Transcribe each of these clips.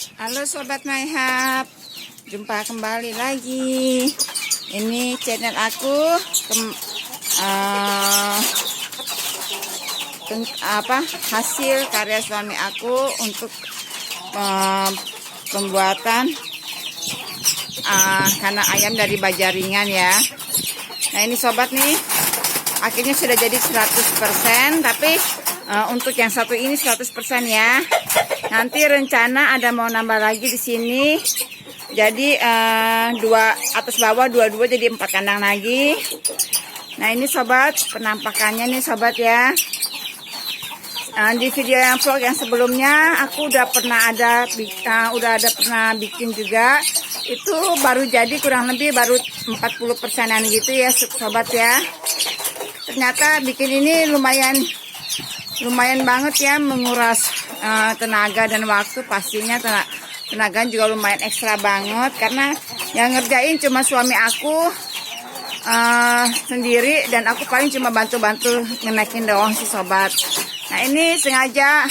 Halo Sobat MyHub, jumpa kembali lagi. Ini channel aku hasil karya suami aku untuk pembuatan kandang ayam dari baja ringan ya. Nah ini sobat nih, akhirnya sudah jadi 100%, tapi untuk yang satu ini 100% ya. Nanti rencana ada mau nambah lagi di sini. Jadi dua atas bawah dua-dua jadi 4 kandang lagi. Nah ini sobat penampakannya nih sobat ya. Di video yang vlog yang sebelumnya aku udah pernah pernah bikin juga. Itu baru jadi kurang lebih baru 40%-an gitu ya sobat ya. Ternyata bikin ini lumayan banget ya, menguras tenaga dan waktu. Pastinya tenaga juga lumayan ekstra banget, karena yang ngerjain cuma suami aku sendiri, dan aku paling cuma bantu-bantu ngenaikin doang sih sobat. Nah ini sengaja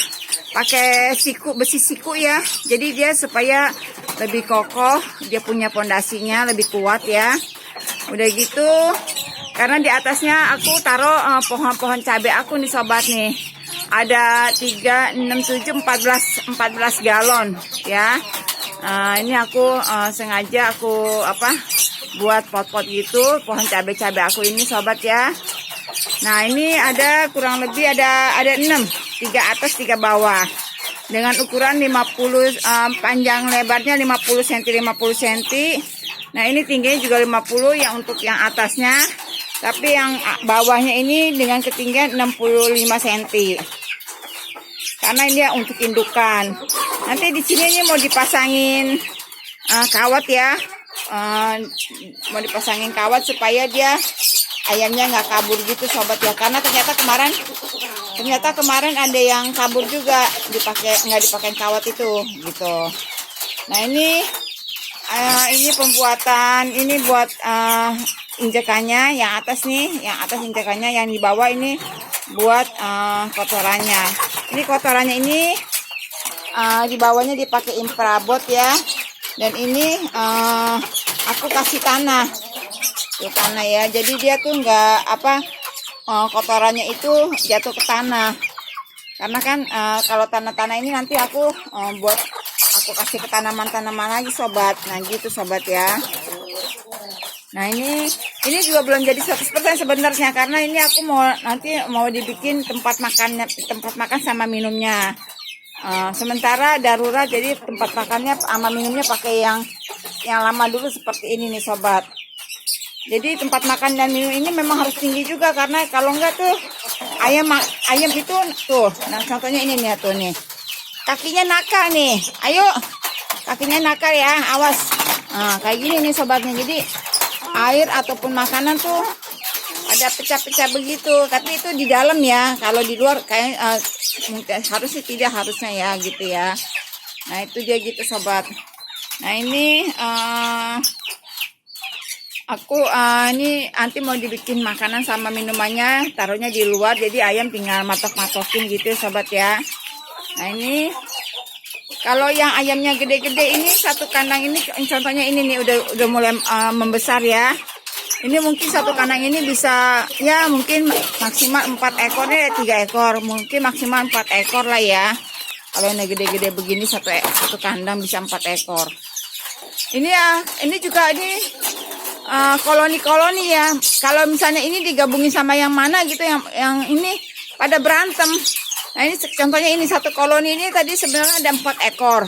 pakai besi siku ya, jadi dia supaya lebih kokoh, dia punya pondasinya lebih kuat ya. Udah gitu, karena di atasnya aku taruh pohon-pohon cabai aku nih sobat nih. Ada 3, 6, 7, 14 galon ya. Ini aku sengaja buat pot-pot gitu, pohon cabai-cabai aku ini sobat ya. Nah ini ada kurang lebih ada 6, 3 atas 3 bawah. Dengan ukuran 50, panjang lebarnya 50 cm 50 cm. Nah ini tingginya juga 50 yang untuk yang atasnya. Tapi yang bawahnya ini dengan ketinggian 65 cm. Karena ini ya untuk indukan. Nanti di sini ini mau dipasangin kawat ya. Mau dipasangin kawat supaya dia ayamnya nggak kabur gitu sobat ya. Karena ternyata kemarin ada yang kabur juga, nggak dipakai kawat itu gitu. Nah ini pembuatan ini buat injekannya yang atas nih, yang atas injekannya, yang di bawah ini buat kotorannya. Ini kotorannya ini di bawahnya dipakai infraboard ya. Dan ini aku kasih tanah ya. Jadi dia tuh nggak kotorannya itu jatuh ke tanah. Karena kan kalau tanah-tanah ini nanti aku kasih ke tanaman-tanaman lagi sobat. Nah gitu sobat ya. Nah ini juga belum jadi 100% sebenarnya, karena ini aku nanti mau dibikin tempat makan sama minumnya. Sementara darurat, jadi tempat makannya sama minumnya pakai yang lama dulu seperti ini nih sobat. Jadi tempat makan dan minum ini memang harus tinggi juga, karena kalau enggak tuh ayam itu tuh. Nah contohnya ini nih tuh nih. Kakinya nakal nih. Ayo. Kakinya nakal ya, awas. Nah, kayak gini nih sobatnya. Jadi air ataupun makanan tuh ada pecah-pecah begitu. Tapi itu di dalam ya. Kalau di luar kayak harusnya tidak, harusnya ya gitu ya. Nah itu dia gitu sobat. Nah ini aku ini nanti mau dibikin makanan sama minumannya, taruhnya di luar, jadi ayam tinggal matok-matokin gitu sobat ya. Nah ini kalau yang ayamnya gede-gede ini, satu kandang ini contohnya ini nih udah mulai membesar ya. Ini mungkin satu kandang ini bisa ya mungkin maksimal 4 ekor nih, 3 ekor, mungkin maksimal 4 ekor lah ya. Kalau yang gede-gede begini satu kandang bisa 4 ekor. Ini ya, ini juga ini koloni-koloni ya. Kalau misalnya ini digabungin sama yang mana gitu, yang ini pada berantem. Nah ini contohnya ini satu koloni ini tadi sebenarnya ada 4 ekor.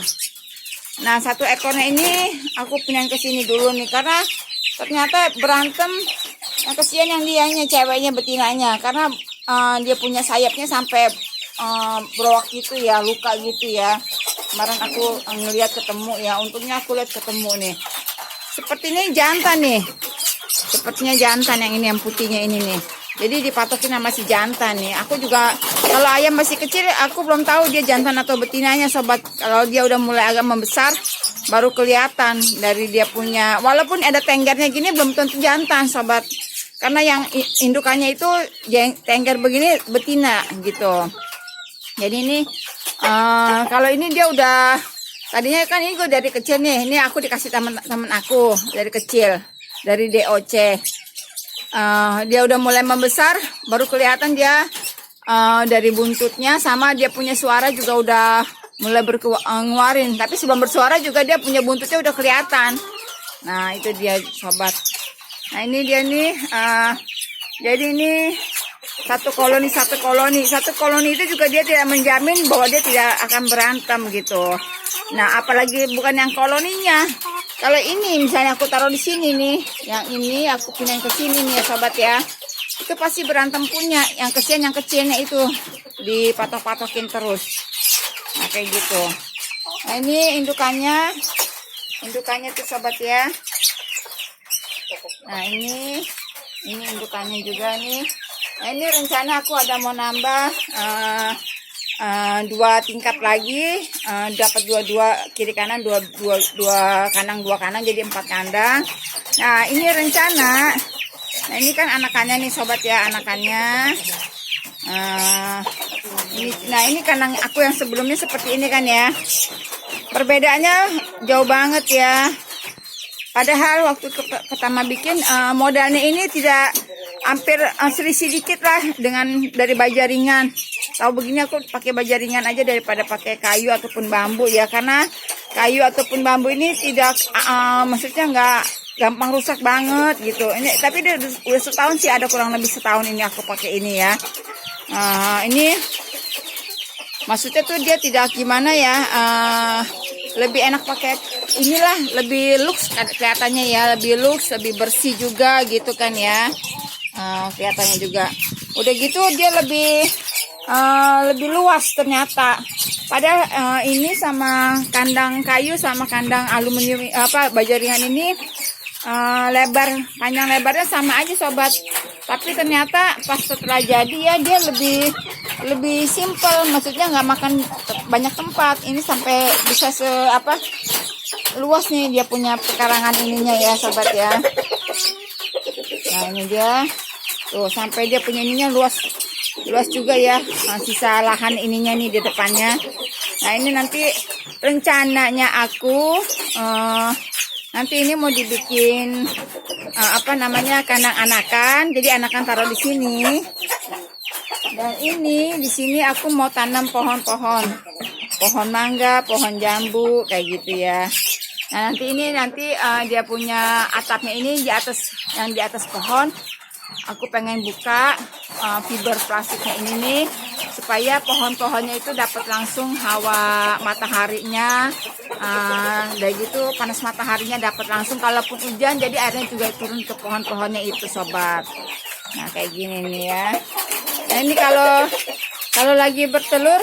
Nah satu ekornya ini aku pindahin ke sini dulu nih, karena ternyata berantem. Yang kesian yang dianya, ceweknya, betinanya, karena dia punya sayapnya sampai browak gitu ya, luka gitu ya. Kemarin aku ngeliat ketemu ya, untungnya aku lihat ketemu nih. Sepertinya jantan nih. Sepertinya jantan yang ini, yang putihnya ini nih. Jadi dipatokin sama si jantan nih. Aku juga kalau ayam masih kecil aku belum tahu dia jantan atau betinanya sobat. Kalau dia udah mulai agak membesar baru kelihatan dari dia punya. Walaupun ada tenggernya gini belum tentu jantan sobat. Karena yang indukannya itu tengger begini betina gitu. Jadi ini kalau ini dia udah Tadinya kan ini gue dari kecil nih. Ini aku dikasih teman-teman aku dari kecil, dari DOC. Dia udah mulai membesar, baru kelihatan dia dari buntutnya, sama dia punya suara juga udah mulai ngeluarin. Tapi sebelum bersuara juga dia punya buntutnya udah kelihatan. Nah itu dia sobat. Nah ini dia nih. Jadi ini satu koloni itu juga dia tidak menjamin bahwa dia tidak akan berantem gitu. Nah apalagi bukan yang koloninya. Kalau ini misalnya aku taruh di sini nih, yang ini aku pindahin ke sini nih ya sobat ya, itu pasti berantem punya. Yang kecilnya itu dipatok-patokin terus. Nah kayak gitu. Nah ini indukannya tuh sobat ya. Nah ini indukannya juga nih. Nah ini rencana aku ada mau nambah 2 tingkat lagi, dapat dua kiri kanan, dua kandang jadi 4 kandang. Nah ini rencana. Nah ini kan anakannya nih sobat ya, anakannya. Ini kandang aku yang sebelumnya seperti ini kan ya. Perbedaannya jauh banget ya. Padahal waktu pertama bikin modalnya ini tidak hampir selisih dikit lah dari baja ringan. Tahu begini aku pakai baja ringan aja daripada pakai kayu ataupun bambu ya, karena kayu ataupun bambu ini tidak maksudnya nggak gampang rusak banget gitu. Ini tapi dia udah setahun sih, ada kurang lebih setahun ini aku pakai ini ya. Ini maksudnya tuh dia tidak gimana ya, lebih enak pakai inilah, lebih lux kelihatannya ya, lebih lux, lebih bersih juga gitu kan ya. Kelihatannya juga udah gitu dia lebih luas ternyata. Padahal ini sama kandang kayu sama kandang aluminium baja ringan ini panjang lebarnya sama aja sobat. Tapi ternyata pas setelah jadi ya dia lebih simple, maksudnya nggak makan banyak tempat. Ini sampai bisa luas nih dia punya pekarangan ininya ya sobat ya. Nah ini dia tuh, sampai dia punya ininya luas juga ya. Sisa lahan ininya nih di depannya. Nah ini nanti rencananya aku nanti ini mau dibikin kandang anakan. Jadi anakan taruh di sini. Dan ini di sini aku mau tanam pohon mangga, pohon jambu kayak gitu ya. Nah nanti dia punya atapnya ini di atas pohon. Aku pengen buka fiber plastiknya ini nih, supaya pohon-pohonnya itu dapat langsung hawa mataharinya, dari gitu panas mataharinya dapat langsung. Kalaupun hujan jadi airnya juga turun ke pohon-pohonnya itu sobat. Nah kayak gini nih ya. Nah ini kalau lagi bertelur,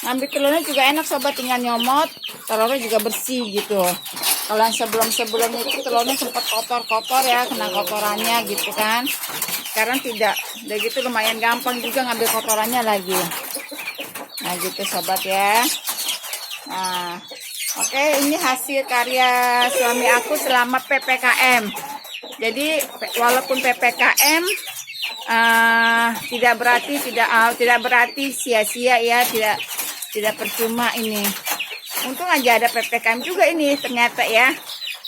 ngambil telurnya juga enak sobat, tinggal nyomot, telurnya juga bersih gitu. Kalau yang sebelumnya itu telurnya sempat kotor ya, kena kotorannya gitu kan. Sekarang tidak, udah gitu lumayan gampang juga ngambil kotorannya lagi. Nah gitu sobat ya. Nah oke, ini hasil karya suami aku selama PPKM. Jadi walaupun PPKM tidak berarti sia-sia ya, tidak percuma ini. Untung aja ada PPKM juga ini ternyata ya.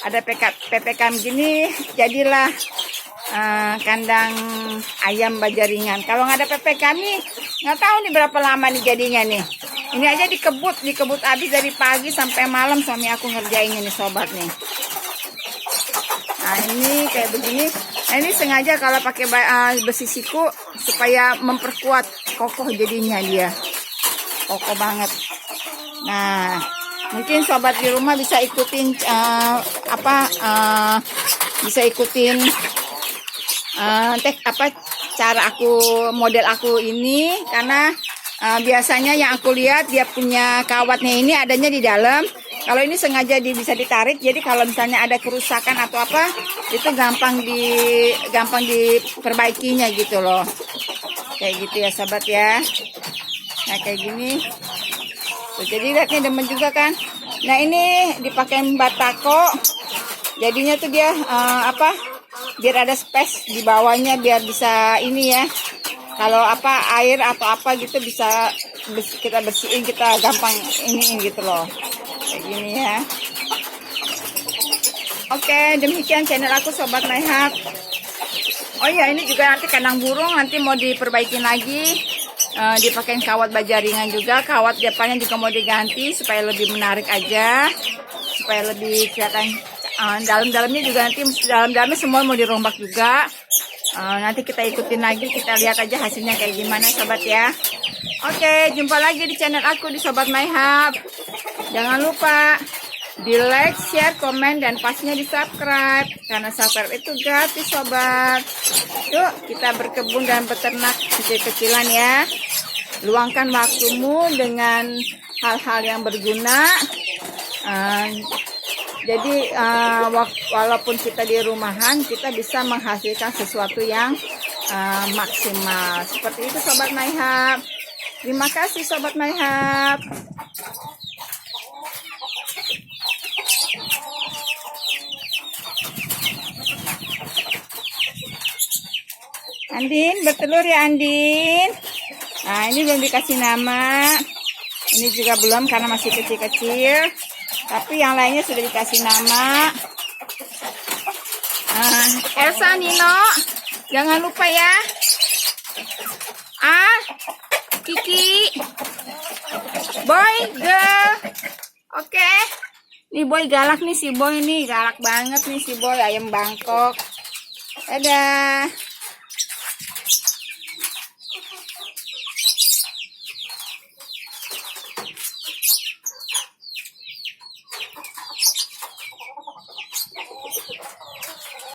Ada PPKM gini jadilah kandang ayam baja ringan. Kalau nggak ada PPKM nih nggak tahu nih berapa lama nih jadinya nih. Ini aja dikebut habis dari pagi sampai malam suami aku ngerjainnya nih sobat nih. Nah ini kayak begini. Nah ini sengaja kalau pakai besi siku supaya memperkuat, kokoh jadinya dia. Kokoh banget. Nah mungkin sobat di rumah bisa ikutin cara model aku ini, karena biasanya yang aku lihat dia punya kawatnya ini adanya di dalam. Kalau ini sengaja bisa ditarik, jadi kalau misalnya ada kerusakan atau apa itu gampang diperbaikinya gitu loh. Kayak gitu ya sobat ya. Nah kayak gini. Jadi lihat nih demen juga kan. Nah ini dipakein batako. Jadinya tuh dia biar ada space di bawahnya, biar bisa ini ya. Kalau air atau apa gitu bisa kita bersihin, kita gampang ini gitu loh. Kayak gini ya. Oke, demikian channel aku Sobat Mayhab. Oh iya, ini juga nanti kandang burung nanti mau diperbaikin lagi. Dipakein kawat baja ringan juga. Kawat depannya juga mau diganti supaya lebih menarik aja. Supaya lebih kelihatan. Dalam-dalamnya juga nanti dalam-dalamnya semua mau dirombak juga. Nanti kita ikutin lagi, kita lihat aja hasilnya kayak gimana sobat ya. Oke, jumpa lagi di channel aku di Sobat Mayhab. Jangan lupa di like, share, komen, dan pastinya di subscribe. Karena subscribe itu gratis sobat. Yuk kita berkebun dan beternak kecil-kecilan ya. Luangkan waktumu dengan hal-hal yang berguna. Jadi walaupun kita di rumahan, kita bisa menghasilkan sesuatu yang maksimal. Seperti itu Sobat Mayhab. Terima kasih Sobat Mayhab. Andin, bertelur ya Andin. Nah, ini belum dikasih nama. Ini juga belum karena masih kecil-kecil. Tapi yang lainnya sudah dikasih nama. Elsa, Nino, jangan lupa ya. Kiki, boy, girl. Oke. Nih boy galak nih si boy nih. Galak banget nih si boy, ayam Bangkok. Dadah.